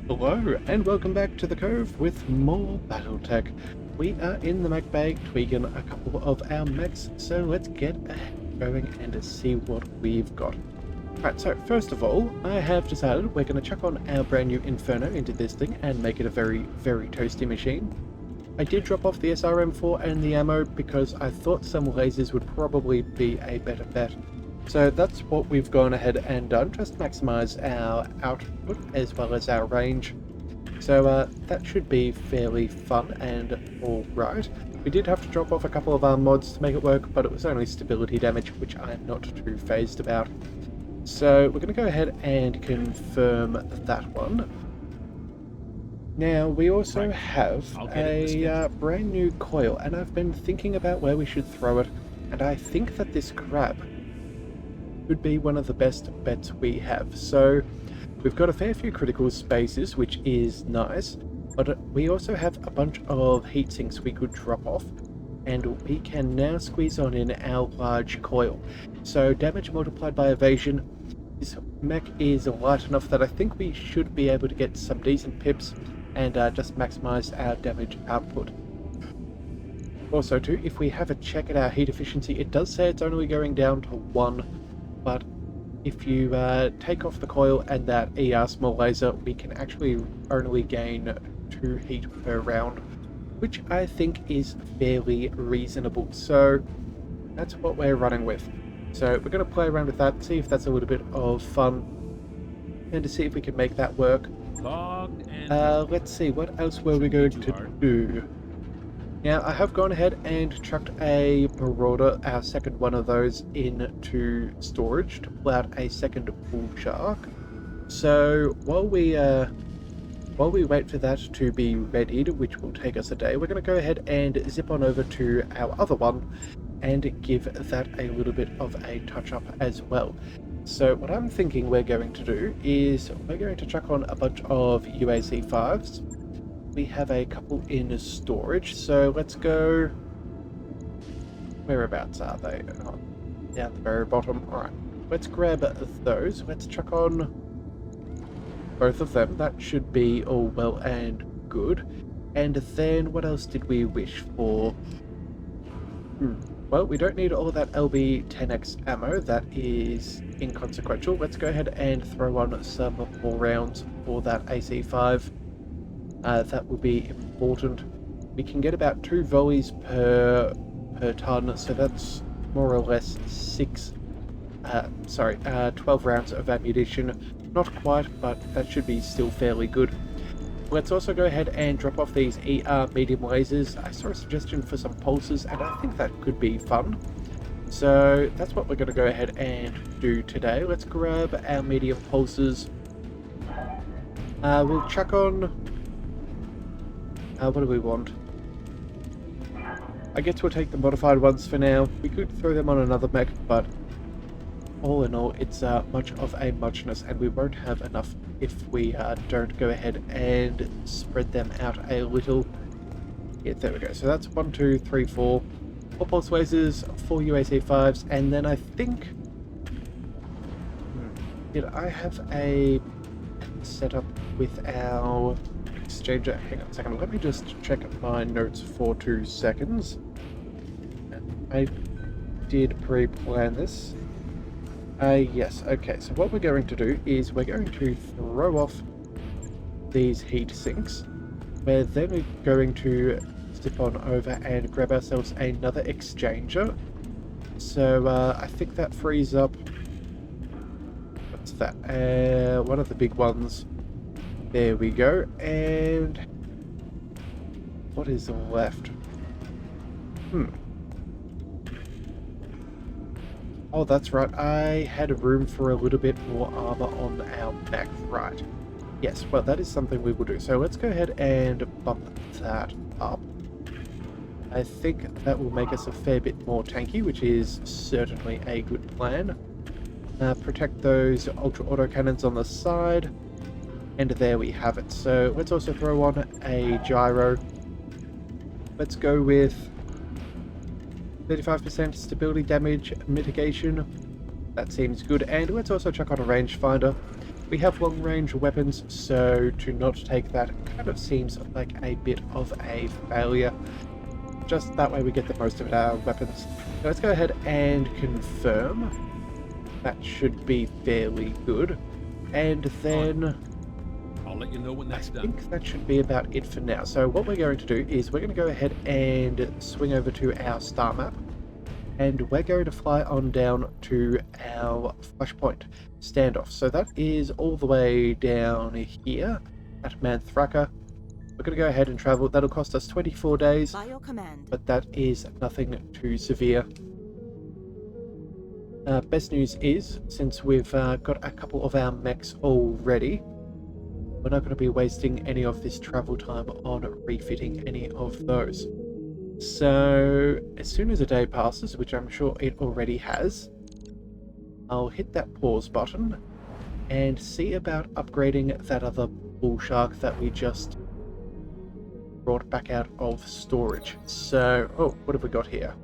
Hello, and welcome back to the Cove with more Battletech. We are in the mech bay tweaking a couple of our mechs, so let's get going and see what we've got. Right, so first of all, I have decided we're going to chuck on our brand new Inferno into this thing and make it a very, very toasty machine. I did drop off the SRM4 and the ammo because I thought some lasers would probably be a better bet. So that's what we've gone ahead and done, just to maximize our output as well as our range. So that should be fairly fun and alright. We did have to drop off a couple of our mods to make it work, but it was only stability damage, which I'm not too phased about. So we're going to go ahead and confirm that one. Now we also have a brand new coil, and I've been thinking about where we should throw it, and I think that this crab could be one of the best bets we have. So we've got a fair few critical spaces, which is nice, but we also have a bunch of heat sinks we could drop off, and we can now squeeze on in our large coil. So damage multiplied by evasion. This mech is light enough that I think we should be able to get some decent pips and just maximize our damage output. Also too, if we have a check at our heat efficiency, it does say it's only going down to 1. But if you take off the coil and that ER small laser, we can actually only gain 2 heat per round, which I think is fairly reasonable. So that's what we're running with. So we're going to play around with that, see if that's a little bit of fun, and to see if we can make that work. Let's see, what else were we going to do? Now, I have gone ahead and chucked a Marauder, our second one of those, into storage to pull out a second bull shark. So while we wait for that to be readied, which will take us a day, we're going to go ahead and zip on over to our other one and give that a little bit of a touch-up as well. So what I'm thinking we're going to do is we're going to chuck on a bunch of UAC5s. We have a couple in storage, so let's go. Whereabouts are they? Oh, down at the very bottom. Alright, let's grab those. Let's chuck on both of them. That should be all well and good. And then what else did we wish for? Well, we don't need all of that LB-10X ammo. That is inconsequential. Let's go ahead and throw on some more rounds for that AC5. That will be important. We can get about 2 volleys per ton, so that's more or less 12 rounds of ammunition. Not quite, but that should be still fairly good. Let's also go ahead and drop off these ER medium lasers. I saw a suggestion for some pulses, and I think that could be fun. So that's what we're going to go ahead and do today. Let's grab our medium pulses. We'll chuck on. What do we want? I guess we'll take the modified ones for now. We could throw them on another mech, but all in all, it's much of a muchness, and we won't have enough if we don't go ahead and spread them out a little. Yeah, there we go. So that's 1, 2, 3, 4. 4 pulse lasers, 4 UAC5s, and then I think... Did I have a setup with our exchanger? Hang on a second, let me just check my notes for 2 seconds. I did pre-plan this. Yes, okay, so what we're going to do is we're going to throw off these heat sinks. We're then going to zip on over and grab ourselves another exchanger. So I think that frees up... What's that? One of the big ones. There we go, and what is left? Oh, that's right, I had room for a little bit more armor on our mech, right. Yes, well, that is something we will do. So let's go ahead and bump that up. I think that will make us a fair bit more tanky, which is certainly a good plan. Protect those ultra autocannons on the side. And there we have it. So let's also throw on a gyro. Let's go with 35% stability damage mitigation. That seems good. And let's also check on a rangefinder. We have long-range weapons, so to not take that kind of seems like a bit of a failure. Just that way we get the most of our weapons. So let's go ahead and confirm. That should be fairly good. And then I'll let you know when that's I done. think that should be about it for now. So what we're going to do is we're going to go ahead and swing over to our star map. And we're going to fly on down to our flashpoint standoff. So that is all the way down here at Manthraka. We're going to go ahead and travel. That'll cost us 24 days. By your command. But that is nothing too severe. Best news is, since we've got a couple of our mechs already, we're not going to be wasting any of this travel time on refitting any of those. So, as soon as a day passes, which I'm sure it already has, I'll hit that pause button and see about upgrading that other bull shark that we just brought back out of storage. So, oh, what have we got here?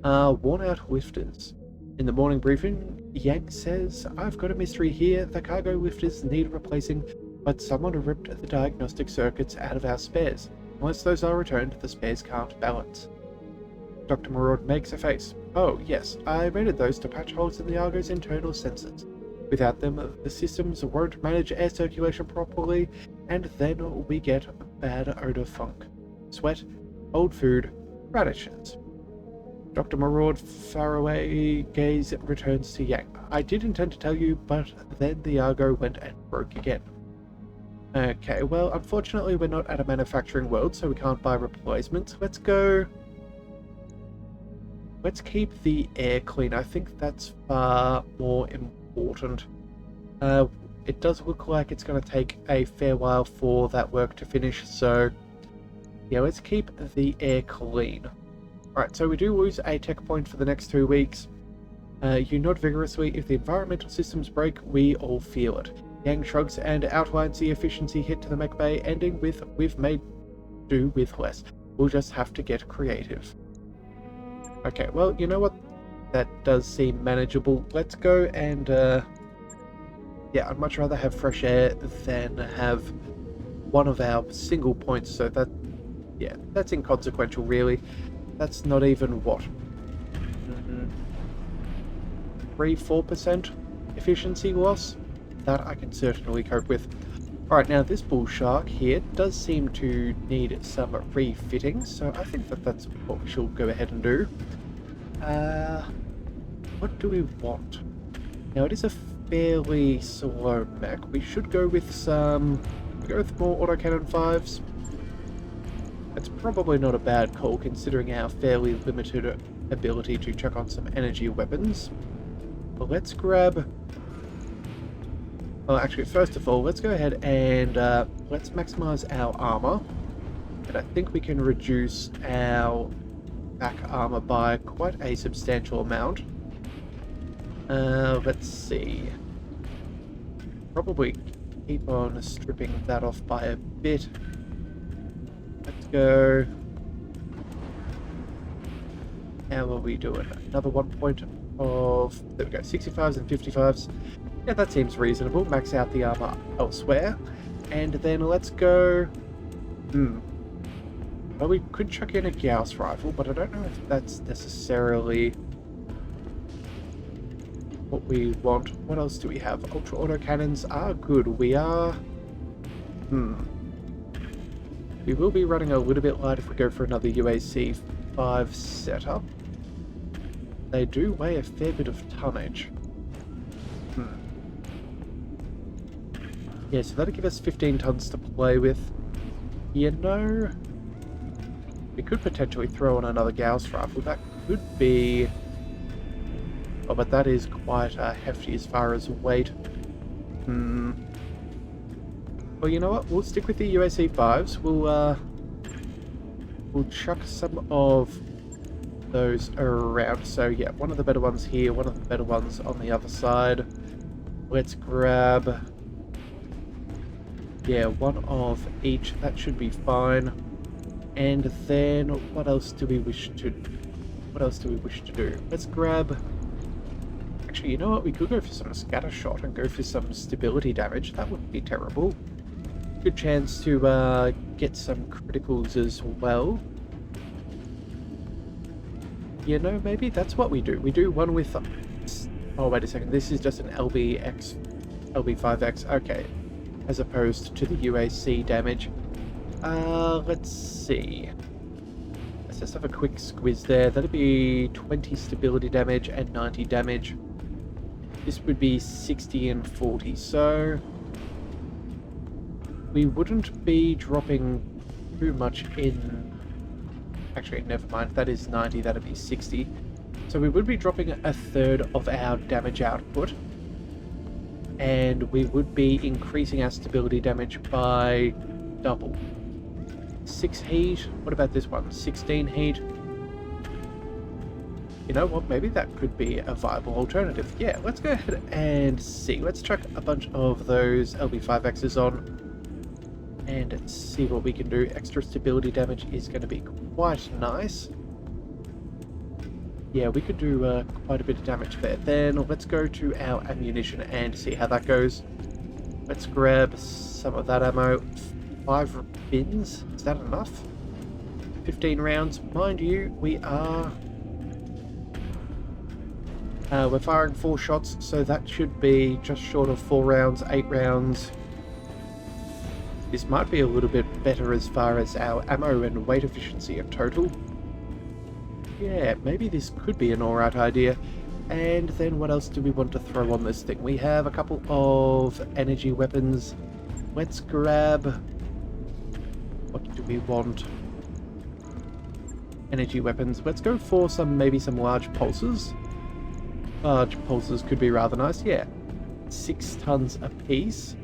Worn out lifters. In the morning briefing, Yang says, "I've got a mystery here. The cargo lifters need replacing, but someone ripped the diagnostic circuits out of our spares. Once those are returned, the spares can't balance." Dr. Maraud makes a face. "Oh, yes, I raided those to patch holes in the Argo's internal sensors. Without them, the systems won't manage air circulation properly, and then we get bad odor funk. Sweat, old food, radishes." Dr. Maraud faraway gaze returns to Yang. "I did intend to tell you, but then the Argo went and broke again." Okay, well, unfortunately we're not at a manufacturing world, so we can't buy replacements. Let's keep the air clean. I think that's far more important. It does look like it's going to take a fair while for that work to finish, so yeah, let's keep the air clean. Alright, so we do lose a tech point for the next 2 weeks. You nod vigorously. "If the environmental systems break, we all feel it." Yang shrugs and outlines the efficiency hit to the mech bay, ending with, "We've made do with less. We'll just have to get creative." Okay, well, you know what? That does seem manageable. Let's go and, yeah, I'd much rather have fresh air than have one of our single points, so that, yeah, that's inconsequential, really. That's not even, what? 3-4% efficiency loss? That I can certainly cope with. Alright, now this bull shark here does seem to need some refitting, so I think that that's what we shall go ahead and do. What do we want? Now it is a fairly slow mech. We should go with more autocannon 5s. It's probably not a bad call considering our fairly limited ability to chuck on some energy weapons. But let's grab... Well, actually, first of all, let's go ahead and let's maximize our armor. And I think we can reduce our back armor by quite a substantial amount. Let's see. Probably keep on stripping that off by a bit. Let's go. How are we doing? Another 1 point of... There we go, 65s and 55s. Yeah, that seems reasonable. Max out the armor elsewhere. And then let's go... Well, we could chuck in a Gauss rifle, but I don't know if that's necessarily what we want. What else do we have? Ultra autocannons are good. We are... We will be running a little bit light if we go for another UAC 5 setup. They do weigh a fair bit of tonnage. Yeah, so that'll give us 15 tons to play with. You know, we could potentially throw on another Gauss rifle. That could be... Oh, but that is quite hefty as far as weight. Well, you know what? We'll stick with the UAC 5s. We'll chuck some of those around. So yeah, one of the better ones here, one of the better ones on the other side. Let's grab... Yeah, one of each. That should be fine. And then what else do we wish to do? Let's grab... Actually, you know what? We could go for some scatter shot and go for some stability damage. That wouldn't be terrible. Good chance to get some criticals as well. You know, maybe that's what we do. We do one with... Oh, wait a second. This is just an LB5X. Okay. As opposed to the UAC damage. Let's see. Let's just have a quick squiz there. That'd be 20 stability damage and 90 damage. This would be 60 and 40. So... we wouldn't be dropping too much in... Actually, never mind. That is 90. That'd be 60. So we would be dropping a third of our damage output. And we would be increasing our stability damage by double. 6 heat. What about this one? 16 heat. You know what? Maybe that could be a viable alternative. Yeah, let's go ahead and see. Let's chuck a bunch of those LB5Xs on. And see what we can do. Extra stability damage is going to be quite nice. Yeah, we could do quite a bit of damage there. Then let's go to our ammunition and see how that goes. Let's grab some of that ammo. 5 bins. Is that enough? 15 rounds. Mind you, we're firing 4 shots, so that should be just short of 4 rounds, 8 rounds. This might be a little bit better as far as our ammo and weight efficiency in total. Yeah, maybe this could be an alright idea. And then what else do we want to throw on this thing? We have a couple of energy weapons. Let's grab... what do we want? Energy weapons. Let's go for maybe some large pulses. Large pulses could be rather nice, yeah. 6 tons apiece.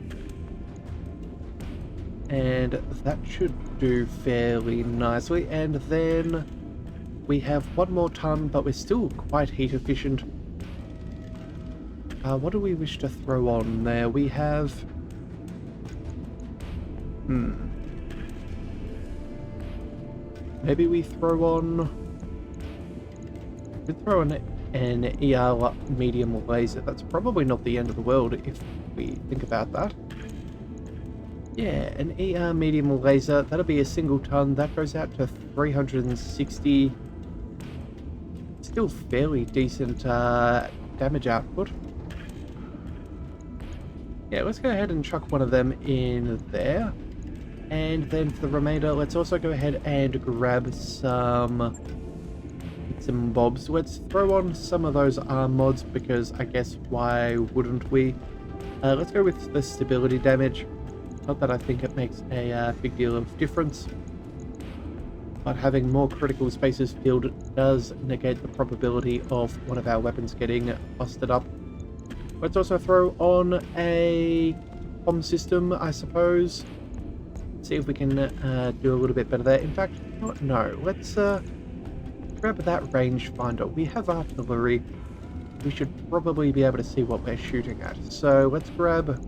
And that should do fairly nicely. And then we have 1 more ton, but we're still quite heat efficient. What do we wish to throw on there? We have... maybe we throw on... we throw on an ER medium laser. That's probably not the end of the world if we think about that. Yeah, an ER medium laser, that'll be a single ton. That goes out to 360. Still fairly decent damage output. Yeah, let's go ahead and chuck one of them in there. And then for the remainder, let's also go ahead and grab some bobs. Let's throw on some of those arm mods because I guess why wouldn't we? Let's go with the stability damage. Not that I think it makes a big deal of difference, but having more critical spaces filled does negate the probability of one of our weapons getting busted up. Let's also throw on a comm system, I suppose. See if we can do a little bit better there. In fact, no, let's grab that rangefinder. We have artillery. We should probably be able to see what we're shooting at. So let's grab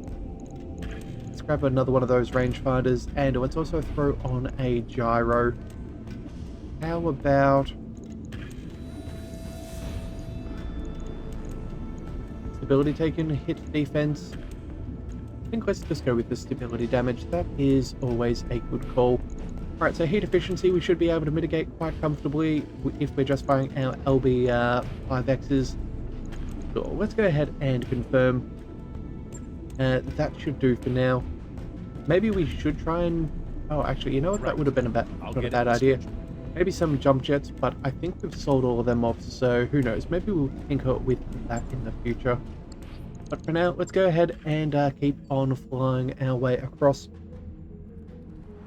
another one of those rangefinders, and let's also throw on a gyro. How about stability taken, hit defense? I think let's just go with the stability damage. That is always a good call. Alright, so heat efficiency we should be able to mitigate quite comfortably if we're just firing our LB5Xs. So let's go ahead and confirm. That should do for now. Maybe we should try and... oh, actually, you know what? That would have been not a bad idea. Maybe some jump jets, but I think we've sold all of them off, so who knows? Maybe we'll tinker with that in the future. But for now, let's go ahead and keep on flying our way across.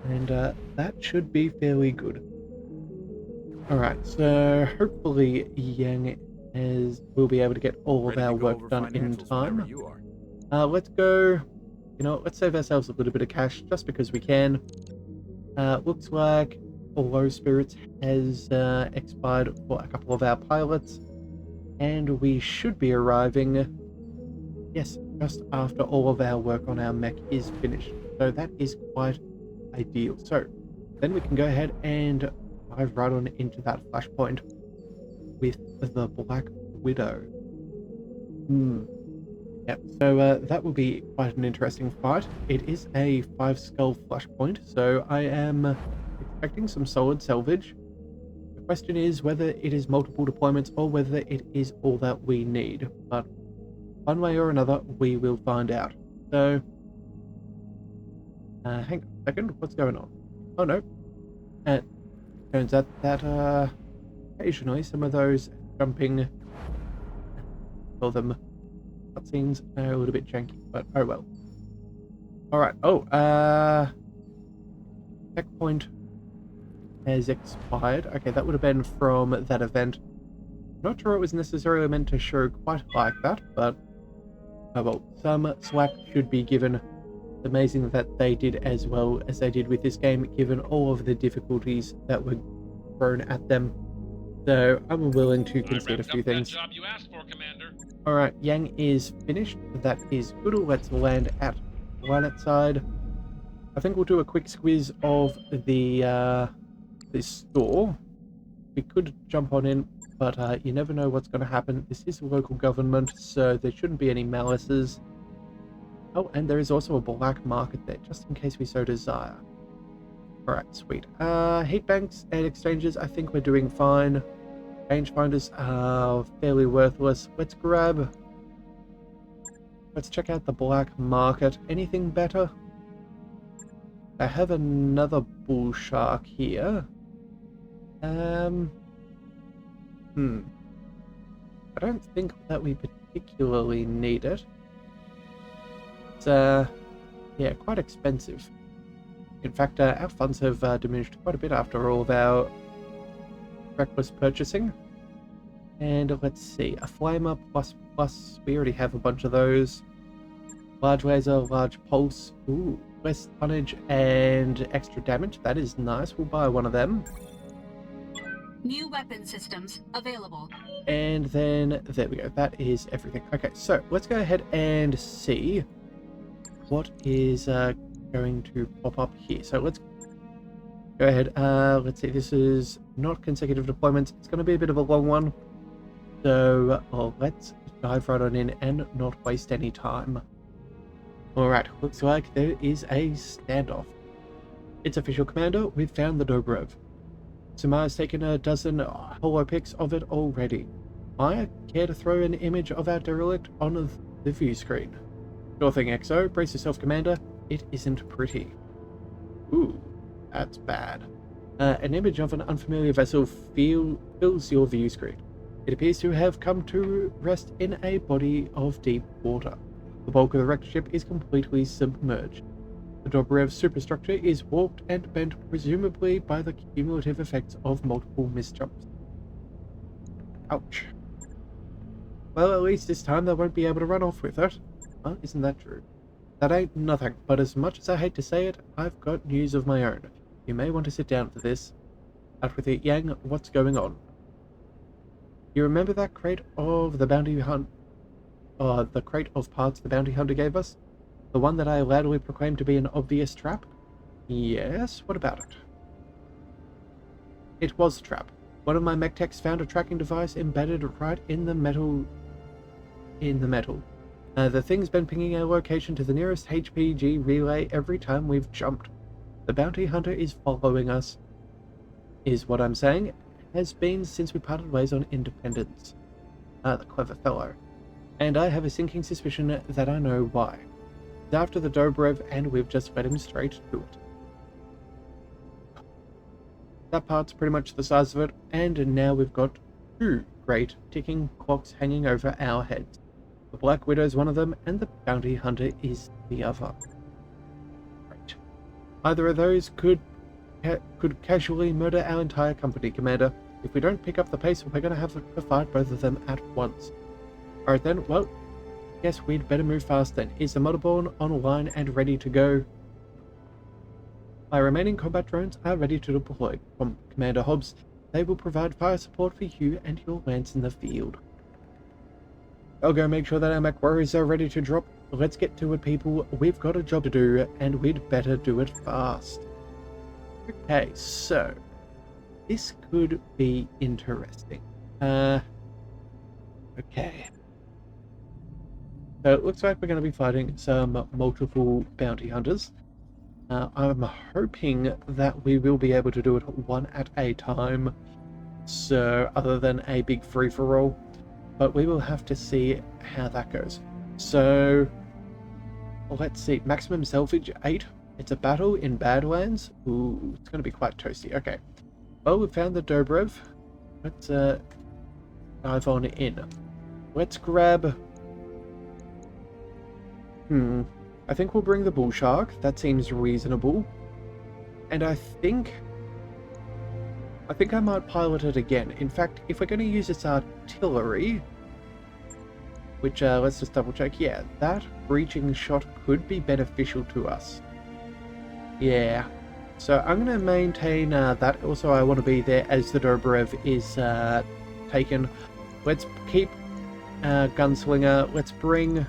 And that should be fairly good. Alright, so hopefully Yang will be able to get all of our work done in time. Let's go... you know, let's save ourselves a little bit of cash just because we can. Looks like Low Spirits has expired for a couple of our pilots, and we should be arriving, yes, just after all of our work on our mech is finished. So that is quite ideal. So then we can go ahead and dive right on into that flashpoint with the Black Widow. Hmm. Yep, so that will be quite an interesting fight. It is a 5-skull flashpoint, so I am expecting some solid salvage. The question is whether it is multiple deployments or whether it is all that we need, but one way or another, we will find out. So, hang on a second, what's going on? Oh no, it turns out that occasionally some of those jumping, call them cutscenes, are a little bit janky, but oh well. Alright, checkpoint has expired. Okay, that would have been from that event. Not sure it was necessarily meant to show quite like that, but oh well, some slack should be given. It's amazing that they did as well as they did with this game, given all of the difficulties that were thrown at them. So I'm willing to concede a few things. Job you asked for, Commander. Alright, Yang is finished. That is good. Let's land at planet side. I think we'll do a quick squeeze of the store. We could jump on in, but you never know what's going to happen. This is a local government, so there shouldn't be any malices. Oh, and there is also a black market there, just in case we so desire. Alright, sweet. Heat banks and exchanges, I think we're doing fine. Rangefinders are fairly worthless. Let's check out the black market. Anything better? I have another bull shark here. I don't think that we particularly need it. It's yeah, quite expensive. In fact, our funds have diminished quite a bit after all of our reckless purchasing. And let's see, a flamer plus, we already have a bunch of those. Large laser, large pulse, ooh, less tonnage and extra damage, that is nice, we'll buy one of them. New weapon systems available. And then, there we go, that is everything. Okay, so let's go ahead and see what is going to pop up here. So let's go ahead, let's see, this is not consecutive deployments, it's going to be a bit of a long one. So let's dive right on in and not waste any time. Alright, looks like there is a standoff. It's official, Commander, we've found the Dobrev. Samar's taken a dozen holo pics of it already. I care to throw an image of our derelict on the view screen. Sure thing, XO. Brace yourself, Commander. It isn't pretty. Ooh, that's bad. An image of an unfamiliar vessel fills your view screen. It appears to have come to rest in a body of deep water. The bulk of the wrecked ship is completely submerged. The Dobrev superstructure is warped and bent, presumably by the cumulative effects of multiple misjumps. Ouch. Well, at least this time they won't be able to run off with it. Well, isn't that true? That ain't nothing, but as much as I hate to say it, I've got news of my own. You may want to sit down for this. Out with it, Yang, what's going on? You remember that crate of the bounty hunt? The crate of parts the bounty hunter gave us? The one that I loudly proclaimed to be an obvious trap? Yes, what about it? It was a trap. One of my mech techs found a tracking device embedded right in the metal. The thing's been pinging our location to the nearest HPG relay every time we've jumped. The bounty hunter is following us, is what I'm saying. Has been since we parted ways on Independence. The clever fellow. And I have a sinking suspicion that I know why. He's after the Dobrev, and we've just led him straight to it. That part's pretty much the size of it, and now we've got two great ticking clocks hanging over our heads. The Black Widow's one of them, and the Bounty Hunter is the other. Great. Either of those could casually murder our entire company, Commander. If we don't pick up the pace, we're going to have to fight both of them at once. Alright then, well, guess we'd better move fast then. Is the Motherborn online and ready to go? My remaining combat drones are ready to deploy. From Commander Hobbs, they will provide fire support for you and your lance in the field. I'll go make sure that our MechWarriors are ready to drop. Let's get to it, people. We've got a job to do, and we'd better do it fast. Okay, so this could be interesting. Okay. So it looks like we're going to be fighting some multiple bounty hunters. I'm hoping that we will be able to do it one at a time, so other than a big free-for-all, but we will have to see how that goes. So let's see, maximum salvage 8. It's a battle in Badlands. Ooh, it's going to be quite toasty. Okay, well, we found the Dobrev. Let's dive on in. Let's grab... I think we'll bring the bull shark. That seems reasonable. And I think I might pilot it again. In fact, if we're going to use its artillery, which let's just double check. Yeah, that breaching shot could be beneficial to us. Yeah. So I'm going to maintain that. Also, I want to be there as the Dobrev is taken. Let's keep Gunslinger. Let's bring...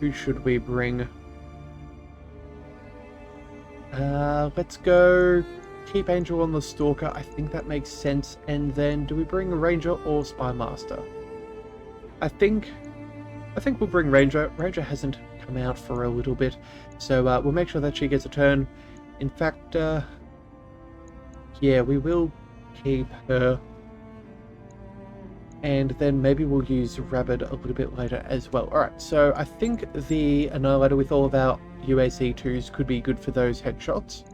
Who should we bring? Let's go keep Angel on the Stalker. I think that makes sense. And then do we bring Ranger or Spy Master? I think we'll bring Ranger. Ranger hasn't come out for a little bit, so we'll make sure that she gets a turn. In fact, yeah, we will keep her. And then maybe we'll use Rabbit a little bit later as well. Alright, so I think the Annihilator with all of our UAC2s could be good for those headshots.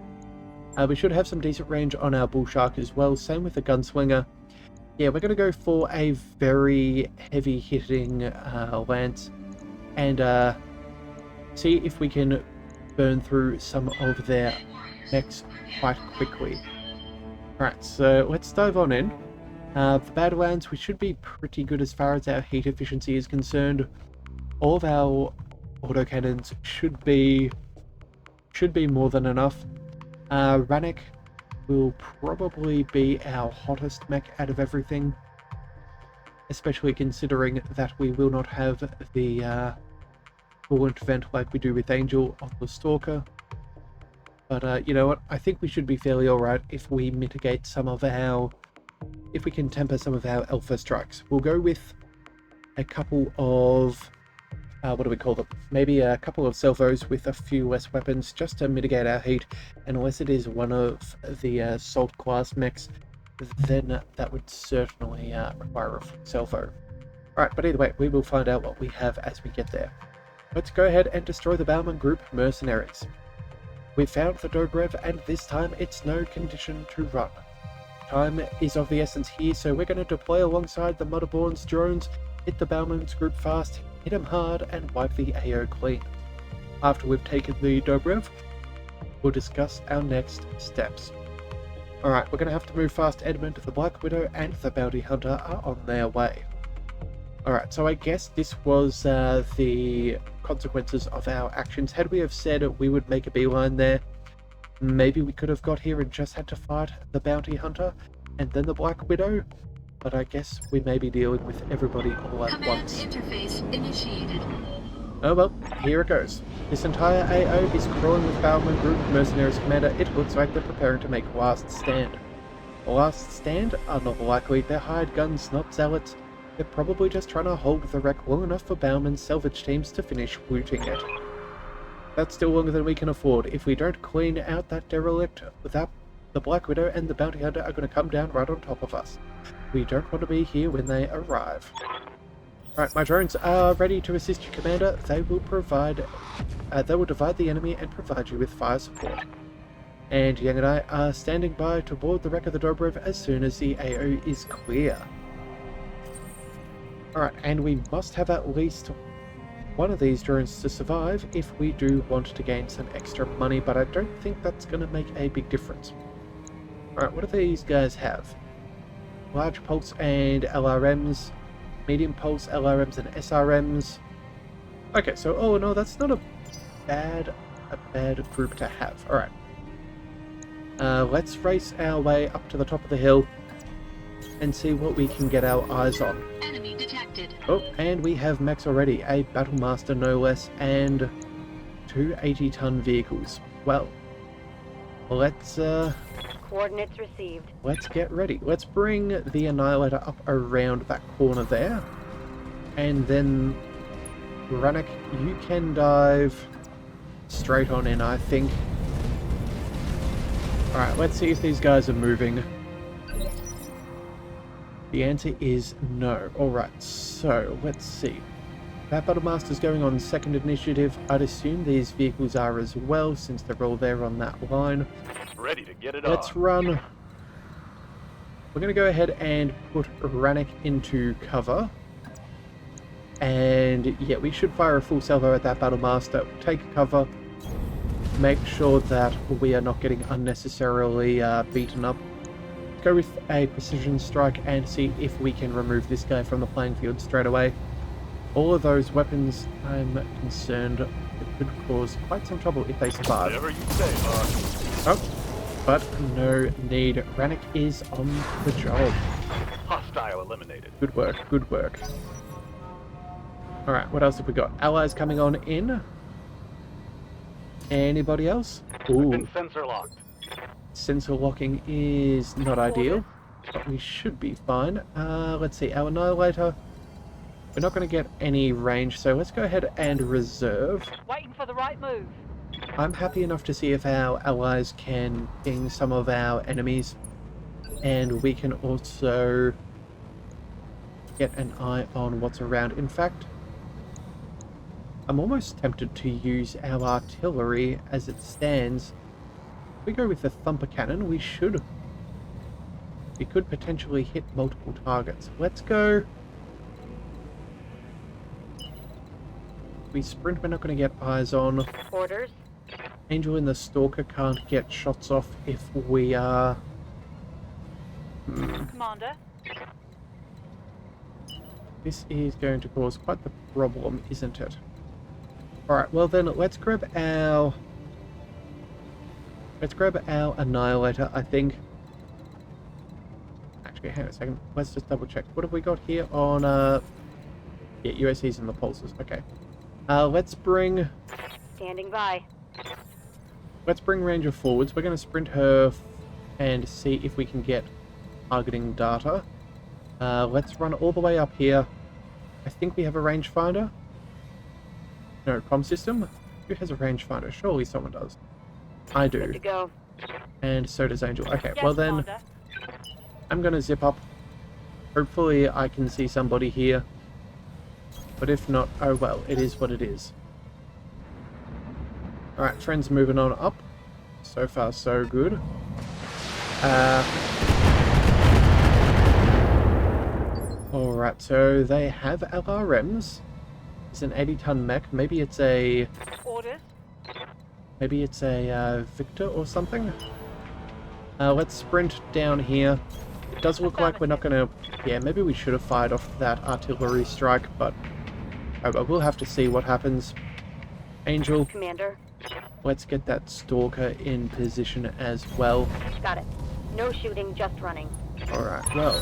We should have some decent range on our Bull Shark as well. Same with the Gunslinger. Yeah, we're going to go for a very heavy hitting lance. And see if we can burn through some of their mechs quite quickly. Alright, so let's dive on in. The Badlands, we should be pretty good as far as our heat efficiency is concerned. All of our autocannons should be more than enough. Rannick will probably be our hottest mech out of everything, especially considering that we will not have the coolant vent like we do with Angel on the Stalker. But you know what? I think we should be fairly alright if we mitigate some of our... If we can temper some of our alpha strikes. We'll go with a couple of... what do we call them? Maybe a couple of salvos with a few less weapons just to mitigate our heat. And unless it is one of the Salt class mechs, then that would certainly require a salvo. Alright, but either way, we will find out what we have as we get there. Let's go ahead and destroy the Bauman Group Mercenaries. We've found the Dobrev, and this time it's no condition to run. Time is of the essence here, so we're going to deploy alongside the Motherborn's drones, hit the Bauman's group fast, hit them hard, and wipe the AO clean. After we've taken the Dobrev, we'll discuss our next steps. Alright, we're going to have to move fast. Edmund, the Black Widow, and the Bounty Hunter are on their way. Alright, so I guess this was the consequences of our actions. Had we have said we would make a beeline there, maybe we could have got here and just had to fight the Bounty Hunter and then the Black Widow, but I guess we may be dealing with everybody all at once. Command interface initiated. Oh well, here it goes. This entire AO is crawling with Bauman Group Mercenaries Commander. It looks like they're preparing to make last stand. Last stand? Are not likely. They're hired guns, not zealots. They're probably just trying to hold the wreck long enough for Bauman's salvage teams to finish looting it. That's still longer than we can afford. If we don't clean out that derelict, the Black Widow and the Bounty Hunter are going to come down right on top of us. We don't want to be here when they arrive. Alright, my drones are ready to assist you, Commander. They will divide the enemy and provide you with fire support. And Yang and I are standing by to board the wreck of the Dobrev as soon as the AO is clear. Alright, and we must have at least one of these drones to survive if we do want to gain some extra money, but I don't think that's going to make a big difference. Alright, what do these guys have? Large pulse and LRMs, medium pulse LRMs and SRMs. Okay, so oh no, that's not a bad group to have. Alright. Let's race our way up to the top of the hill and see what we can get our eyes on. Enemy detected. Oh, and we have mechs already, a Battlemaster no less, and 2 80-ton vehicles. Well, let's Coordinates received. let's get ready. Let's bring the Annihilator up around that corner there, and then Ranik, you can dive straight on in, I think. Alright, let's see if these guys are moving. The answer is no. Alright, so let's see. That Battlemaster's going on second initiative. I'd assume these vehicles are as well, since they're all there on that line. Ready to get it Let's on. run. We're going to go ahead and put Ranik into cover. And yeah, we should fire a full salvo at that Battlemaster. Take cover. Make sure that we are not getting unnecessarily beaten up. Go with a precision strike and see if we can remove this guy from the playing field straight away. All of those weapons, I'm concerned, it could cause quite some trouble if they survive. Whatever you say, boss. Oh, but no need. Ranik is on the job. Hostile eliminated. Good work, good work. Alright, what else have we got? Allies coming on in. Anybody else? We've been Ooh, sensor locked. sensor locking is not ideal, but we should be fine. Let's see, our Annihilator. We're not going to get any range, so let's go ahead and reserve. Waiting for the right move. I'm happy enough to see if our allies can ping some of our enemies, and we can also get an eye on what's around. In fact, I'm almost tempted to use our artillery as it stands. If we go with the thumper cannon, we could potentially hit multiple targets. Let's go. We sprint, we're not going to get eyes on. Orders. Angel and the Stalker can't get shots off if we are... Commander. This is going to cause quite the problem, isn't it? Alright, well then, let's grab our Annihilator, I think. Actually, hang on a second. Let's just double check. What have we got here on, yeah, USCs and the pulses. Okay. Let's bring Standing by. Ranger forwards. We're going to sprint her and see if we can get targeting data. Let's run all the way up here. I think we have a rangefinder. No, comm system? Who has a rangefinder? Surely someone does. I Good to do. go. And so does Angel. Okay, Yes, well then, Commander. I'm going to zip up. Hopefully I can see somebody here. But if not, oh well, it is what it is. Alright, friends, moving on up. So far, so good. Alright, so they have LRMs. It's an 80-ton mech. Maybe it's a... Orders. Maybe it's a Victor or something? Let's sprint down here. It does look like we're not going to... Yeah, maybe we should have fired off that artillery strike, but... Oh, but we'll have to see what happens. Angel, Commander. let's get that Stalker in position as well. Got it. No shooting, just running. Alright, well.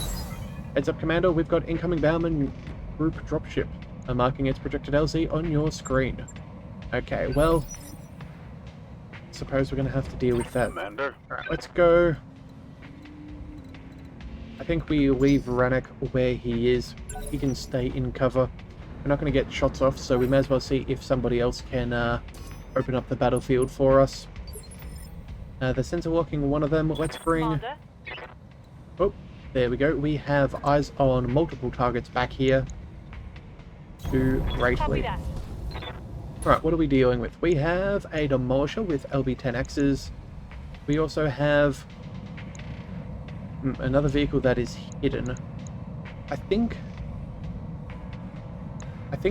Heads up, Commander, we've got incoming Bowman group dropship. I'm marking its projected LZ on your screen. Okay, well... Suppose we're going to have to deal with that. Commander. Alright, let's go. I think we leave Ranik where he is. He can stay in cover. We're not going to get shots off, so we may as well see if somebody else can open up the battlefield for us. The sensor locking one of them. Let's bring... Commander. Oh, there we go. We have eyes on multiple targets back here. Do Copy greatly. that. Right, what are we dealing with? We have a Demolisher with LB-10Xs. We also have another vehicle that is hidden. I think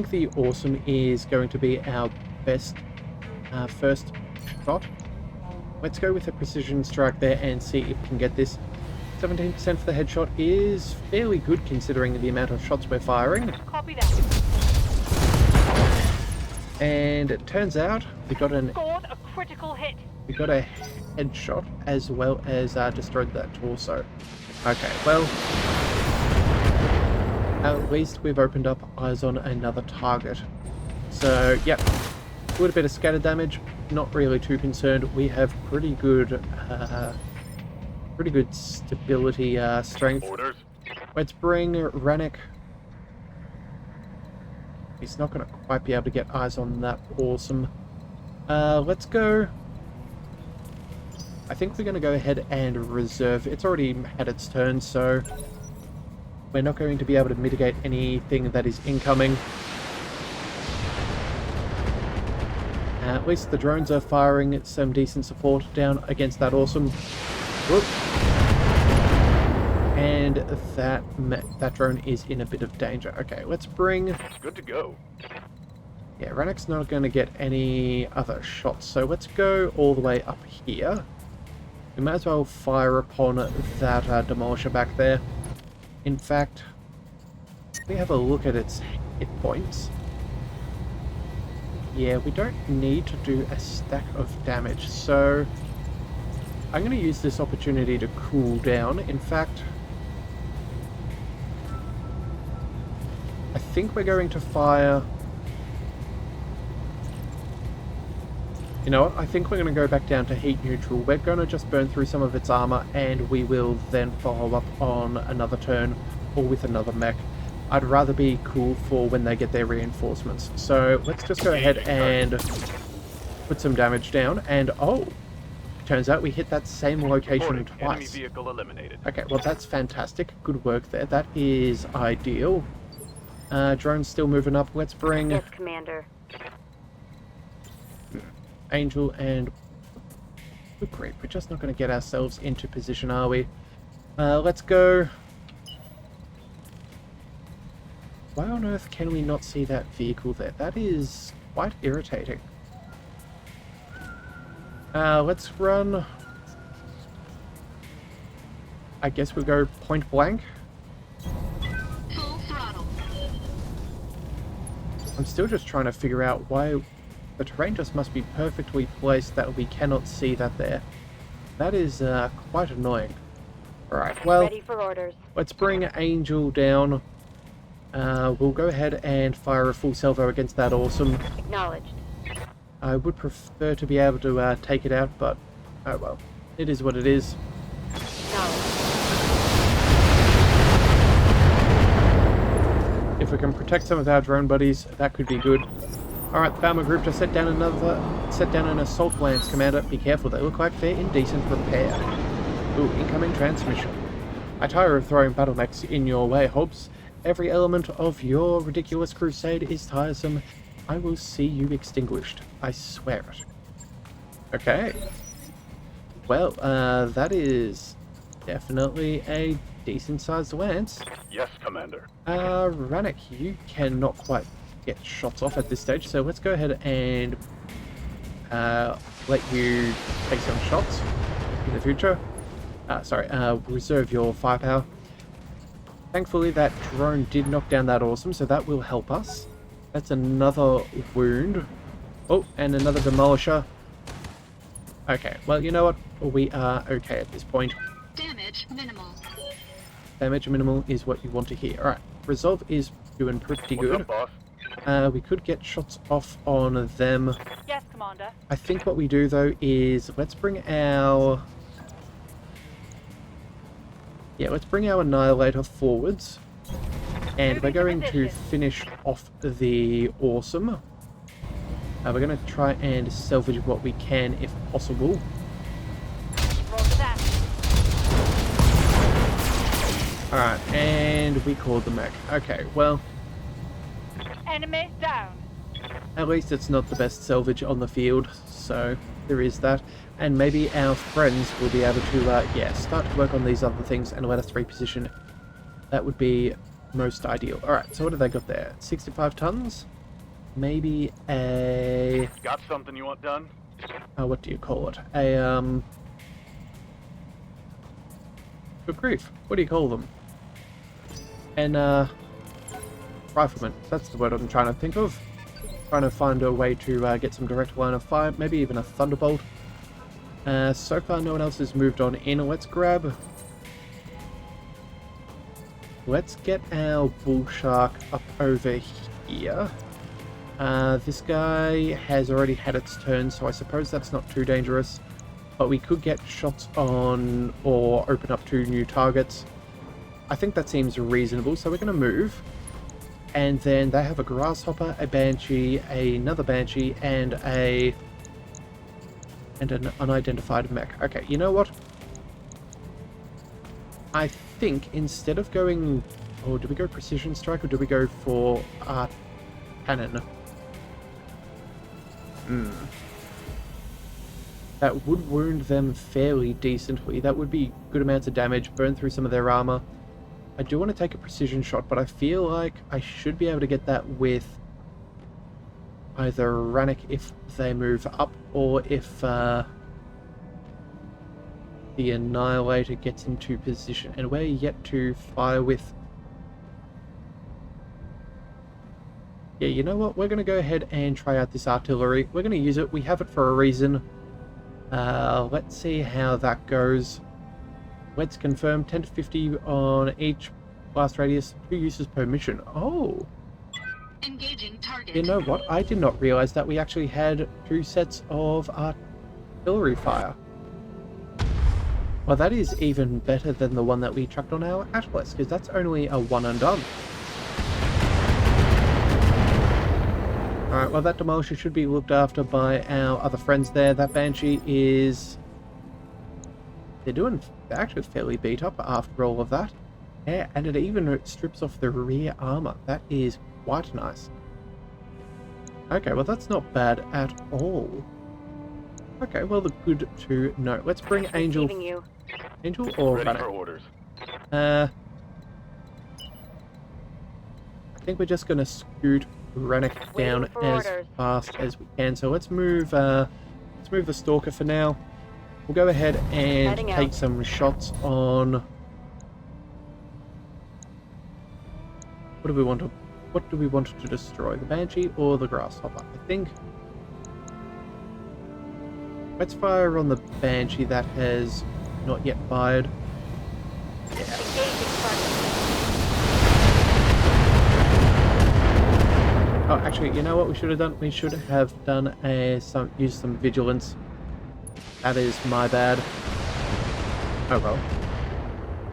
the Awesome is going to be our best first shot. Let's go with a precision strike there and see if we can get this. 17% for the headshot is fairly good considering the amount of shots we're firing. Copy that. And it turns out we got a Scored a critical hit. headshot as well as destroyed that torso. Okay, well, at least we've opened up eyes on another target. So, yep, a little bit of scatter damage. Not really too concerned. We have pretty good stability strength. Orders. Let's bring Ranik He's not going to quite be able to get eyes on that awesome. Let's go. I think we're going to go ahead and reserve. It's already had its turn, so we're not going to be able to mitigate anything that is incoming. At least the drones are firing some decent support down against that awesome. Whoop. And that drone is in a bit of danger. Okay, let's bring... It's good to go. Yeah, Rannoch's not going to get any other shots, so let's go all the way up here. We might as well fire upon that demolisher back there. In fact, let me have a look at its hit points. Yeah, we don't need to do a stack of damage, so I'm going to use this opportunity to cool down. In fact, I think we're going to fire... You know what? I think we're going to go back down to heat neutral. We're going to just burn through some of its armor, and we will then follow up on another turn or with another mech. I'd rather be cool for when they get their reinforcements. So let's just go ahead and put some damage down. And oh, turns out we hit that same location Enemy twice. vehicle eliminated. Okay, well that's fantastic. Good work there. That is ideal. Drone's still moving up. Let's bring Yes, Commander. Angel and... Good grief, we're just not going to get ourselves into position, are we? Let's go... Why on earth can we not see that vehicle there? That is quite irritating. Let's run... I guess we'll go point blank. Full throttle. I'm still just trying to figure out why the terrain just must be perfectly placed that we cannot see that there. That is quite annoying. Alright, well, Ready for orders. let's bring Angel down. We'll go ahead and fire a full salvo against that awesome. Acknowledged. I would prefer to be able to take it out, but oh well. It is what it is. Acknowledged. If we can protect some of our drone buddies, that could be good. Alright, the Bama group just set down an assault lance, Commander. Be careful, they look like they're in decent repair. Ooh, incoming transmission. I tire of throwing BattleMechs in your way, Hobbs. Every element of your ridiculous crusade is tiresome. I will see you extinguished. I swear it. Okay. Well, that is definitely a decent-sized lance. Yes, Commander. Rannoch, you cannot quite get shots off at this stage, so let's go ahead and let you take some shots in the future. Reserve your firepower. Thankfully that drone did knock down that awesome, so that will help us. That's another wound. Oh, and another demolisher. Okay, well, you know what? We are okay at this point. Damage minimal. Damage minimal is what you want to hear. Alright, resolve is doing pretty What's good. up, boss? We could get shots off on them. Yes, Commander. I think what we do though is let's bring our Annihilator forwards, and we're going to finish off the awesome. We're going to try and salvage what we can if possible. Roger that. Alright, and we called the mech. Okay, well, Enemy down. at least it's not the best salvage on the field, so there is that. And maybe our friends will be able to, start to work on these other things and let us reposition. That would be most ideal. Alright, so what have they got there? 65 tons? Maybe a... Got something you want done? what do you call it? A, good grief. What do you call them? And, rifleman. That's the word I'm trying to think of. Trying to find a way to get some direct line of fire. Maybe even a thunderbolt. So far no one else has moved on in. Let's get our bull shark up over here. This guy has already had its turn, so I suppose that's not too dangerous. But we could get shots on or open up 2 new targets. I think that seems reasonable, so we're going to move. And then they have a grasshopper, a banshee, another banshee, and an unidentified mech. Okay, you know what? I think instead of going... Oh, do we go precision strike or do we go for cannon? That would wound them fairly decently. That would be good amounts of damage, burn through some of their armor. I do want to take a precision shot, but I feel like I should be able to get that with either Rannick if they move up, or if the Annihilator gets into position. And we're yet to fire with... Yeah, you know what? We're going to go ahead and try out this artillery. We're going to use it. We have it for a reason. Let's see how that goes. Let's confirm 10 to 50 on each blast radius, 2 uses per mission. Oh! Engaging target. You know what? I did not realize that we actually had 2 sets of artillery fire. Well, that is even better than the one that we chucked on our Atlas, because that's only a one and done. Alright, well that Demolisher should be looked after by our other friends there. That Banshee is... They're actually fairly beat up after all of that. Yeah, and it even strips off the rear armor. That is quite nice. Okay, well that's not bad at all. Okay, well good to know. Let's bring Angel... You. Angel or Ready Rannick? for orders. I think we're just going to scoot Rannick down for as orders. fast as we can. So let's move the Stalker for now. We'll go ahead and Heading take out. some shots on... What do we want to destroy? The Banshee or the Grasshopper? I think... Let's fire on the Banshee that has not yet fired. Yeah. Engaging target. Oh, actually, you know what we should have done? We should have done used some vigilance. That is my bad. Oh well.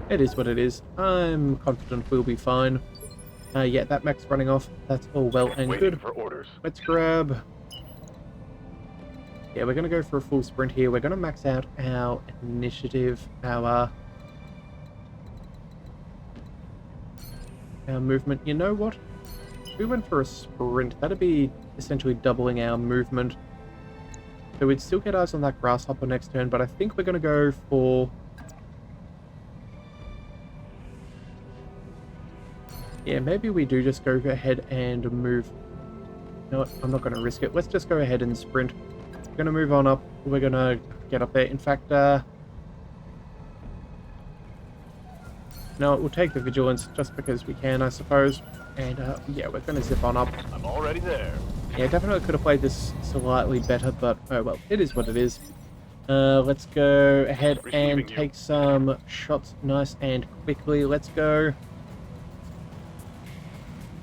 It is what it is. I'm confident we'll be fine. Yeah, that mech's running off. That's all well and Waiting good. for orders. Let's grab... Yeah, we're going to go for a full sprint here. We're going to max out our initiative, our movement. You know what? If we went for a sprint, that'd be essentially doubling our movement. So we'd still get eyes on that Grasshopper next turn, but I think we're going to go for... Yeah, maybe we do just go ahead and move... You know what? I'm not going to risk it. Let's just go ahead and sprint. We're going to move on up. We're going to get up there. In fact, no, we'll take the vigilance just because we can, I suppose. And yeah, we're going to zip on up. I'm already there. Yeah, definitely could have played this slightly better, but oh well, it is what it is. Let's go ahead and Receiving you. take some shots nice and quickly. Let's go.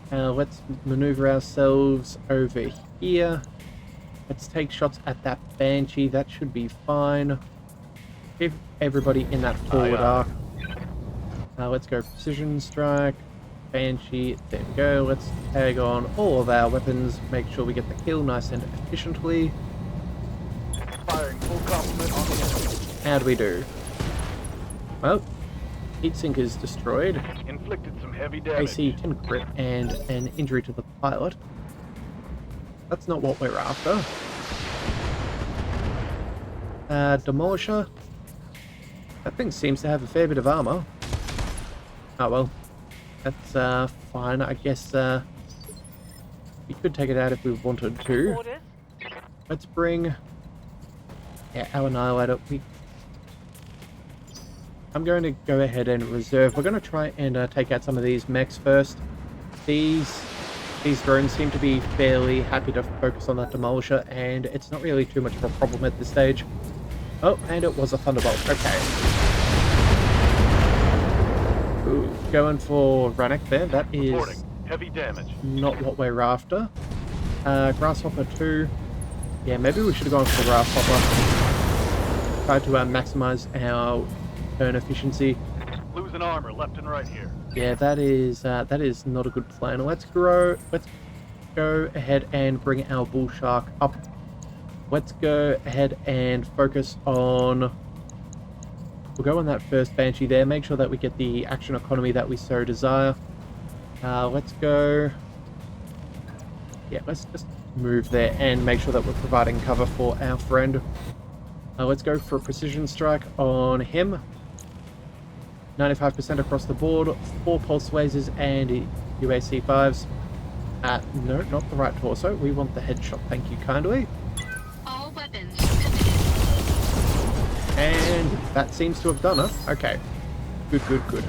Let's maneuver ourselves over here. Let's take shots at that Banshee. That should be fine. Give everybody in that forward arc. Let's go precision strike. Banshee. There we go. Let's tag on all of our weapons. Make sure we get the kill nice and efficiently. Firing full complement on the enemy. How do we do? Well, heatsink is destroyed. Inflicted some heavy damage. AC 10 crit and an injury to the pilot. That's not what we're after. Demolisher. That thing seems to have a fair bit of armor. Oh well. That's fine. I guess we could take it out if we wanted to. Orders. Let's bring our Annihilator. I'm going to go ahead and reserve. We're going to try and take out some of these mechs first. These drones seem to be fairly happy to focus on that Demolisher, and it's not really too much of a problem at this stage. Oh, and it was a Thunderbolt. Okay. Ooh, going for Rannick there. That is Reporting. Heavy damage. not what we're after. Grasshopper 2. Yeah, maybe we should have gone for the Grasshopper. Try to maximize our turn efficiency. Losing armor left and right here. Yeah, that is not a good plan. Let's go ahead and bring our bull shark up. Let's go ahead and focus on... We'll go on that first banshee there, make sure that we get the action economy that we so desire. Let's go... Yeah, let's just move there and make sure that we're providing cover for our friend. Let's go for a precision strike on him. 95% across the board, 4 pulse lasers and UAC 5s. No, not the right torso. We want the headshot, thank you kindly. All weapons committed. And that seems to have done it. Okay. Good, good, good.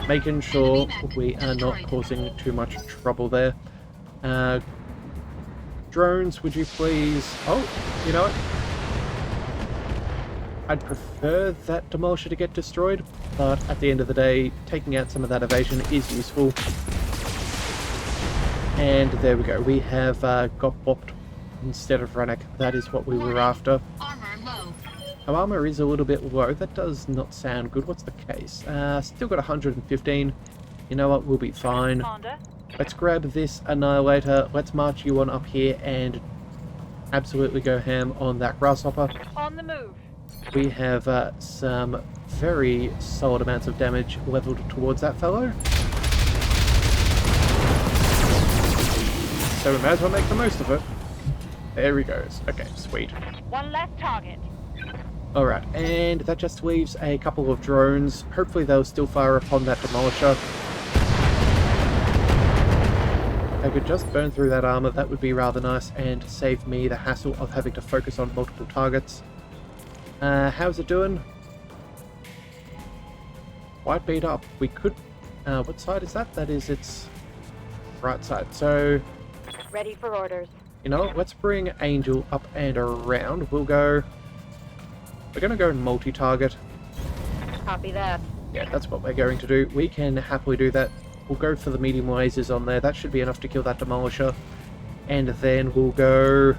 Making sure we are not causing too much trouble there. Drones, would you please... Oh, you know what? I'd prefer that demolisher to get destroyed, but at the end of the day, taking out some of that evasion is useful. And there we go. We have got bopped instead of Rennick. That is what we were after. Armor low. Our armor is a little bit low. That does not sound good. What's the case? Still got 115. You know what? We'll be fine. Commander. Let's grab this Annihilator. Let's march you on up here and absolutely go ham on that Grasshopper. On the move. We have some very solid amounts of damage leveled towards that fellow. So we may as well make the most of it. There he goes. Okay, sweet. One less target. Alright, and that just leaves a couple of drones. Hopefully they'll still fire upon that demolisher. If I could just burn through that armor, that would be rather nice and save me the hassle of having to focus on multiple targets. How's it doing? Quite beat up. We could... what side is that? That is its right side. So, Ready for orders. you know what? Let's bring Angel up and around. We'll go... We're going to go multi-target. Copy that. Yeah, that's what we're going to do. We can happily do that. We'll go for the medium lasers on there. That should be enough to kill that demolisher. And then we'll go...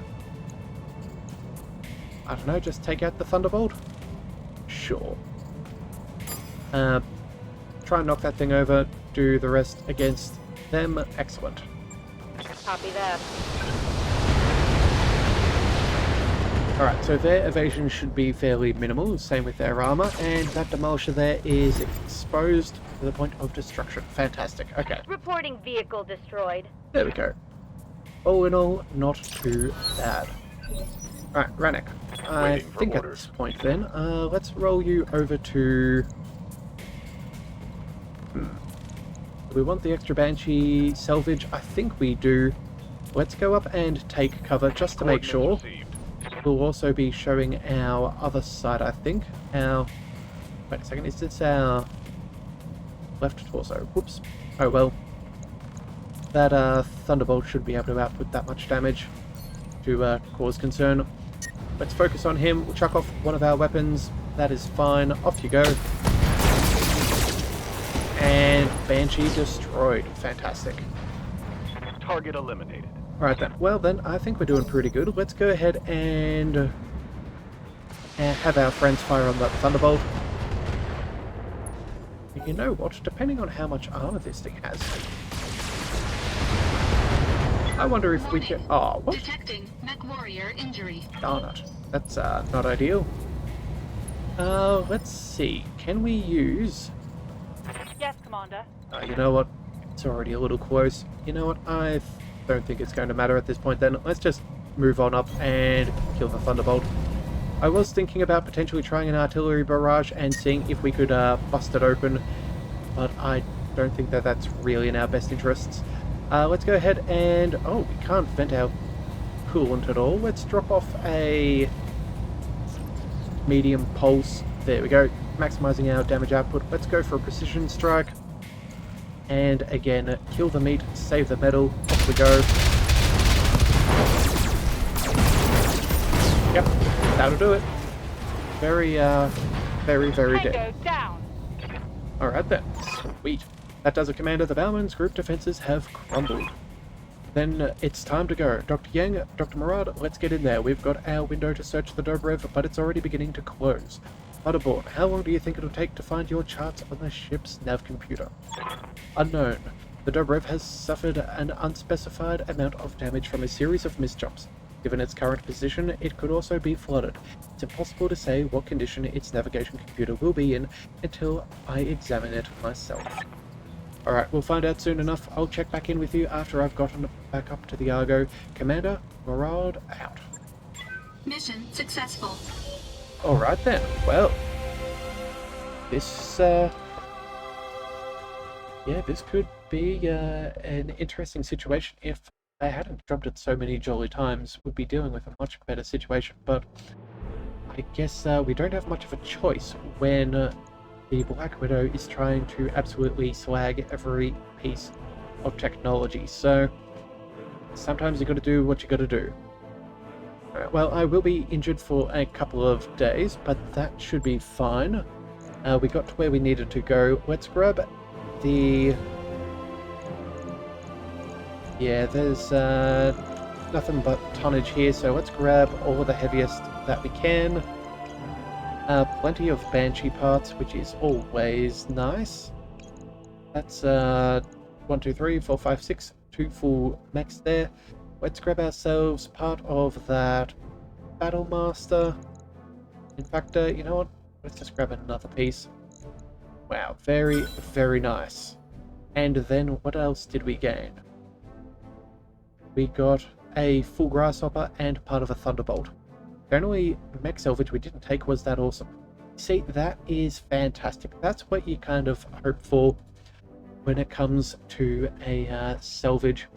I don't know, just take out the Thunderbolt? Sure. Try and knock that thing over, do the rest against them. Excellent. Copy that. Alright, so their evasion should be fairly minimal, same with their armor, and that demolisher there is exposed to the point of destruction. Fantastic, okay. Reporting vehicle destroyed. There we go. All in all, not too bad. Alright, Rennick. I Waiting for think at orders. this point then, let's roll you over to... Do we want the extra Banshee salvage? I think we do. Let's go up and take cover just to make sure. Coordinates received. We'll also be showing our other side, I think. Our... Wait a second, is this our left torso? Whoops. Oh well. That Thunderbolt should be able to output that much damage to cause concern. Let's focus on him. We'll chuck off one of our weapons. That is fine. Off you go. And Banshee destroyed. Fantastic. Target eliminated. Alright then. Well then, I think we're doing pretty good. Let's go ahead and have our friends fire on that Thunderbolt. You know what? Depending on how much armor this thing has, I wonder if we can... Oh, what? Detecting MechWarrior injury. Darn it. That's not ideal. Let's see. Can we use... Yes, Commander. you know what? It's already a little close. You know what? I don't think it's going to matter at this point then. Let's just move on up and kill the Thunderbolt. I was thinking about potentially trying an artillery barrage and seeing if we could bust it open, but I don't think that that's really in our best interests. Let's go ahead and... Oh, we can't vent our coolant at all. Let's drop off a medium pulse. There we go. Maximizing our damage output. Let's go for a precision strike. And again, kill the meat, save the metal. Off we go. Yep, that'll do it. Very dead. Tango down. Alright then. Sweet. That does it, Commander. The Bowman's group defenses have crumbled. Then it's time to go. Dr. Yang, Dr. Murad, let's get in there. We've got our window to search the Dobrev, but it's already beginning to close. Motherboard, how long do you think it'll take to find your charts on the ship's nav computer? Unknown. The Dobrev has suffered an unspecified amount of damage from a series of misjumps. Given its current position, it could also be flooded. It's impossible to say what condition its navigation computer will be in until I examine it myself. Alright, we'll find out soon enough. I'll check back in with you after I've gotten back up to the Argo. Commander, morale out. Mission successful. Alright then, well, this, yeah, this could be an interesting situation. If they hadn't dropped it so many jolly times, we'd be dealing with a much better situation, but I guess we don't have much of a choice when the Black Widow is trying to absolutely slag every piece of technology, so sometimes you gotta do what you gotta do. Well, I will be injured for a couple of days, but that should be fine. We got to where we needed to go. Let's grab the... Yeah, there's nothing but tonnage here, so let's grab all of the heaviest that we can. Plenty of Banshee parts, which is always nice. That's 1, 2, 3, 4, 5, 6, 2 full mechs there. Let's grab ourselves part of that Battlemaster. In fact, you know what? Let's just grab another piece. Wow, very, very nice. And then what else did we gain? We got a full Grasshopper and part of a Thunderbolt. The only mech salvage we didn't take was that awesome. See, that is fantastic. That's what you kind of hope for when it comes to a salvage.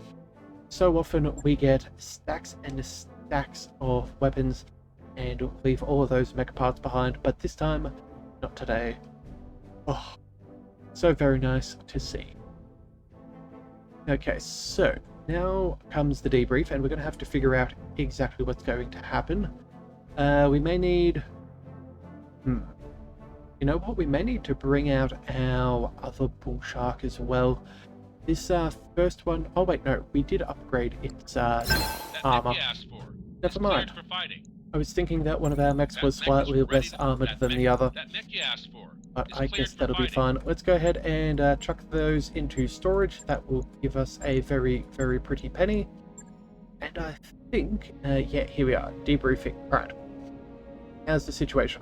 So often we get stacks and stacks of weapons and leave all of those mech parts behind, but this time, not today. Oh, so very nice to see. Okay, so now comes the debrief, and we're going to have to figure out exactly what's going to happen. We may need... You know what? We may need to bring out our other bull shark as well. This first one... Oh wait, no. We did upgrade its armor. Never mind. I was thinking that one of our mechs was slightly less armored than the other. But I guess that'll be fine. Let's go ahead and chuck those into storage. That will give us a very, very pretty penny. And I think... yeah, here we are. Debriefing. Right. How's the situation?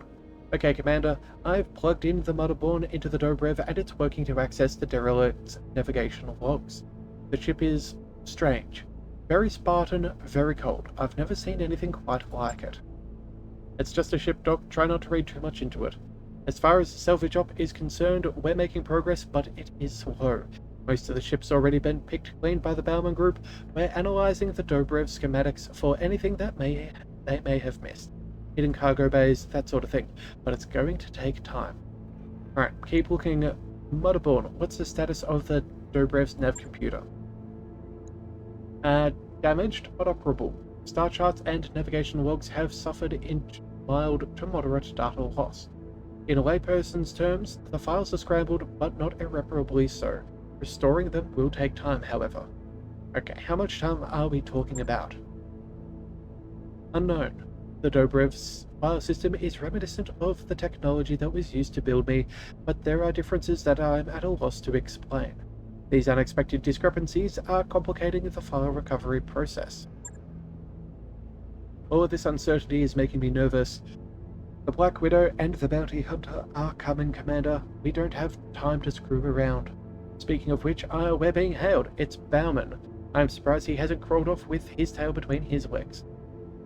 Okay, Commander, I've plugged in the Motherborn into the Dobrev and it's working to access the derelict's navigational logs. The ship is strange. Very Spartan, very cold. I've never seen anything quite like it. It's just a ship, Doc. Try not to read too much into it. As far as the salvage op is concerned, we're making progress, but it is slow. Most of the ship's already been picked clean by the Bauman Group. We're analysing the Dobrev schematics for anything that they may have missed. Hidden cargo bays, that sort of thing, but it's going to take time. Alright, keep looking. Motherborn, what's the status of the Dobrev's nav computer? Damaged but operable. Star charts and navigation logs have suffered in mild to moderate data loss. In a layperson's terms, the files are scrambled, but not irreparably so. Restoring them will take time, however. Okay, how much time are we talking about? Unknown. The Dobrev's file system is reminiscent of the technology that was used to build me, but there are differences that I'm at a loss to explain. These unexpected discrepancies are complicating the file recovery process. All of this uncertainty is making me nervous. The Black Widow and the Bounty Hunter are coming, Commander. We don't have time to screw around. Speaking of which, we're being hailed. It's Bauman. I'm surprised he hasn't crawled off with his tail between his legs.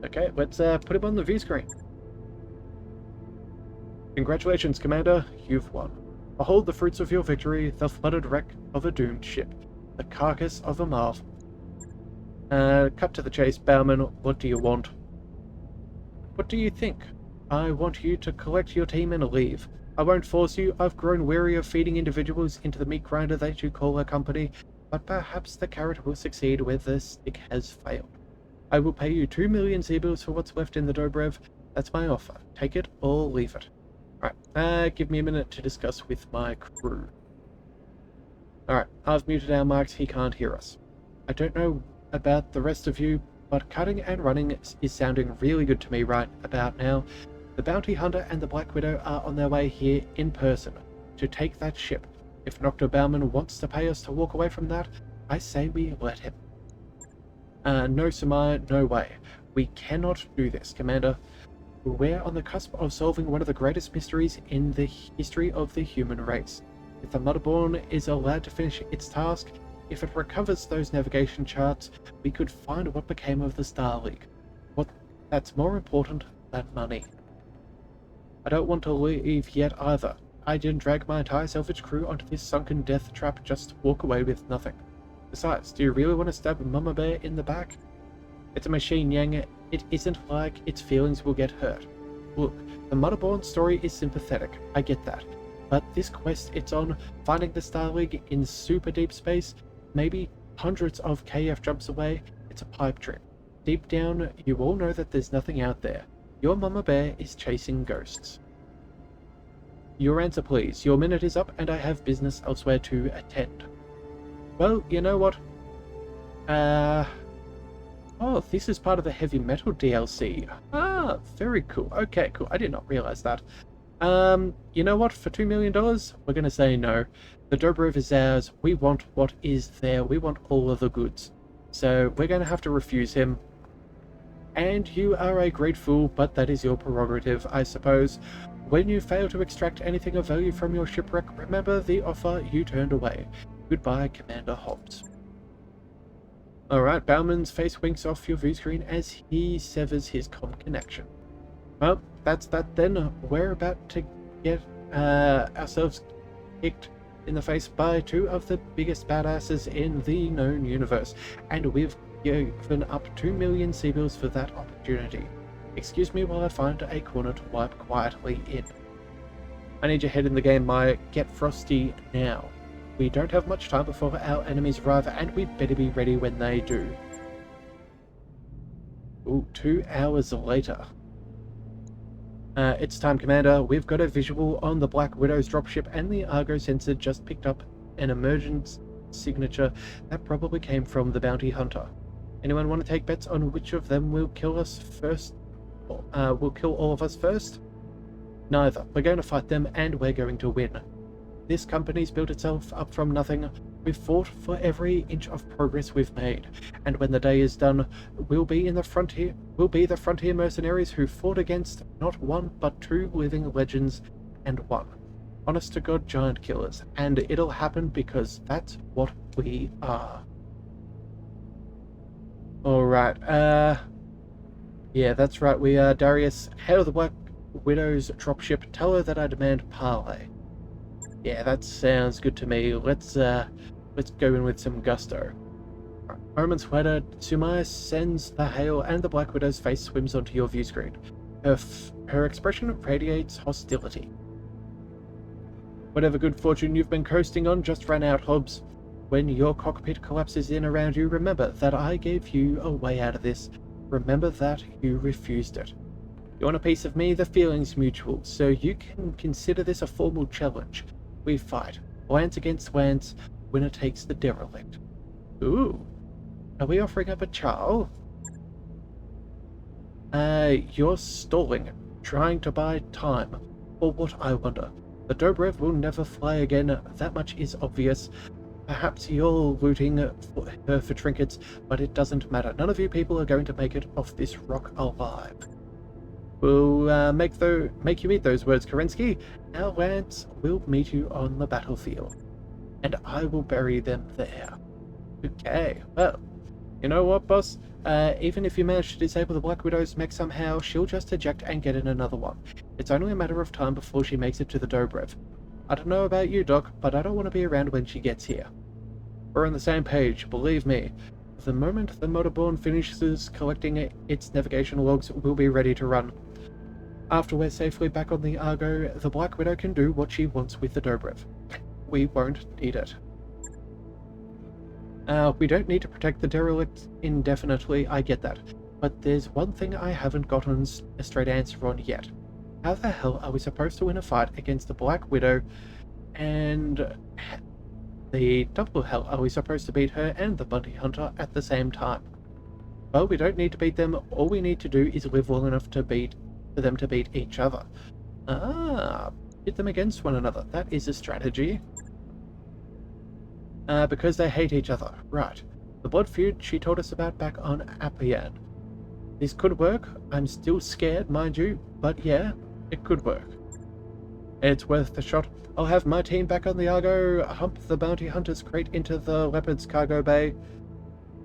Okay, let's put him on the view screen. Congratulations, Commander. You've won. Behold the fruits of your victory, the flooded wreck of a doomed ship. The carcass of a marvel. Cut to the chase, Bauman. What do you want? What do you think? I want you to collect your team and leave. I won't force you. I've grown weary of feeding individuals into the meat grinder that you call a company, but perhaps the carrot will succeed where the stick has failed. I will pay you 2 million zeebles for what's left in the Dobrev. That's my offer. Take it or leave it. Alright, give me a minute to discuss with my crew. Alright, I've muted our mics, he can't hear us. I don't know about the rest of you, but cutting and running is sounding really good to me right about now. The Bounty Hunter and the Black Widow are on their way here in person to take that ship. If Dr. Bauman wants to pay us to walk away from that, I say we let him. No, Samaya, no way. We cannot do this, Commander. We're on the cusp of solving one of the greatest mysteries in the history of the human race. If the Motherborn is allowed to finish its task, if it recovers those navigation charts, we could find what became of the Star League. That's more important than money. I don't want to leave yet either. I didn't drag my entire salvage crew onto this sunken death trap just to walk away with nothing. Besides, do you really want to stab Mama Bear in the back? It's a machine, Yang. It isn't like its feelings will get hurt. Look, the Motherborn story is sympathetic, I get that. But this quest it's on, finding the Star League in super deep space, maybe hundreds of KF jumps away, it's a pipe dream. Deep down, you all know that there's nothing out there. Your Mama Bear is chasing ghosts. Your answer, please. Your minute is up and I have business elsewhere to attend. Well, you know what? Oh, this is part of the Heavy Metal DLC. Ah, very cool. Okay, cool. I did not realize that. You know what? For $2 million, we're going to say no. The Dobrev is ours. We want what is there. We want all of the goods. So we're going to have to refuse him. And you are a great fool, but that is your prerogative, I suppose. When you fail to extract anything of value from your shipwreck, remember the offer you turned away. Goodbye, Commander Hobbs. Alright, Bauman's face winks off your view screen as he severs his comm connection. Well, that's that then. We're about to get ourselves kicked in the face by two of the biggest badasses in the known universe, and we've given up 2 million Seabills for that opportunity. Excuse me while I find a corner to wipe quietly in. I need your head in the game, Maya. Get frosty now. We don't have much time before our enemies arrive, and we better be ready when they do. Ooh, 2 hours later. It's time, Commander. We've got a visual on the Black Widow's dropship, and the Argo sensor just picked up an emergent signature that probably came from the Bounty Hunter. Anyone want to take bets on which of them will kill us first? Will kill all of us first? Neither. We're going to fight them, and we're going to win. This company's built itself up from nothing. We've fought for every inch of progress we've made, and when the day is done, we'll be the frontier mercenaries who fought against not one but 2 living legends and won. Honest to God giant killers, and it'll happen because that's what we are. Alright, yeah, that's right, we are. Darius, hail the Black Widow's dropship, tell her that I demand parley. Yeah, that sounds good to me. Let's go in with some gusto. Moments later, Sumaya sends the hail and the Black Widow's face swims onto your view screen. Her expression radiates hostility. Whatever good fortune you've been coasting on just ran out, Hobbs. When your cockpit collapses in around you, remember that I gave you a way out of this. Remember that you refused it. You want a piece of me? The feeling's mutual, so you can consider this a formal challenge. We fight. Lance against lance. Winner takes the derelict. Ooh. Are we offering up a chow? You're stalling. Trying to buy time. Or what, I wonder? The Dobrev will never fly again. That much is obvious. Perhaps you're looting her for trinkets, but it doesn't matter. None of you people are going to make it off this rock alive. We'll make you eat those words, Kerensky. Our Lance will meet you on the battlefield, and I will bury them there. Okay, well, you know what, boss? Even if you manage to disable the Black Widow's mech somehow, she'll just eject and get in another one. It's only a matter of time before she makes it to the Dobrev. I don't know about you, Doc, but I don't want to be around when she gets here. We're on the same page, believe me. The moment the Motorborn finishes collecting its navigation logs, we'll be ready to run. After we're safely back on the Argo, the Black Widow can do what she wants with the Dobrev. We won't need it. We don't need to protect the derelict indefinitely, I get that. But there's one thing I haven't gotten a straight answer on yet. How the hell are we supposed to win a fight against the Black Widow, and the double hell are we supposed to beat her and the Bounty Hunter at the same time? Well, we don't need to beat them. All we need to do is live long enough to beat for them to beat each other. Ah, pit them against one another. That is a strategy. Because they hate each other. Right. The blood feud she told us about back on Appian. This could work. I'm still scared, mind you, but yeah, it could work. It's worth the shot. I'll have my team back on the Argo, hump the bounty hunters crate into the Leopard's cargo bay,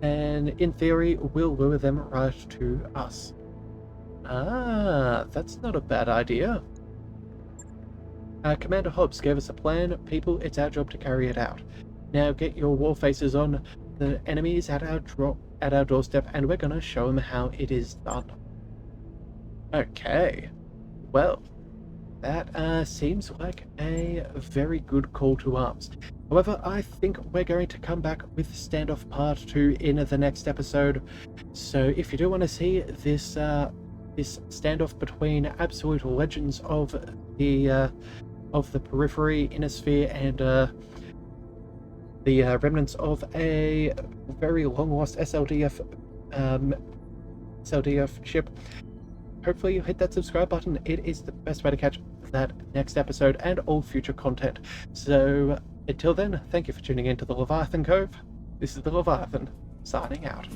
and in theory, we'll lure them right to us. Ah, that's not a bad idea. Commander Hobbs gave us a plan. People, it's our job to carry it out. Now get your war faces on. The enemy is at our doorstep, and we're gonna show them how it is done. Okay. Well, that seems like a very good call to arms. However, I think we're going to come back with Standoff Part 2 in the next episode. So if you do want to see this this standoff between absolute legends of the periphery, inner sphere, and the remnants of a very long-lost SLDF ship, hopefully you hit that subscribe button. It is the best way to catch that next episode and all future content. So until then, thank you for tuning in to the Leviathan Cove. This is the Leviathan, signing out.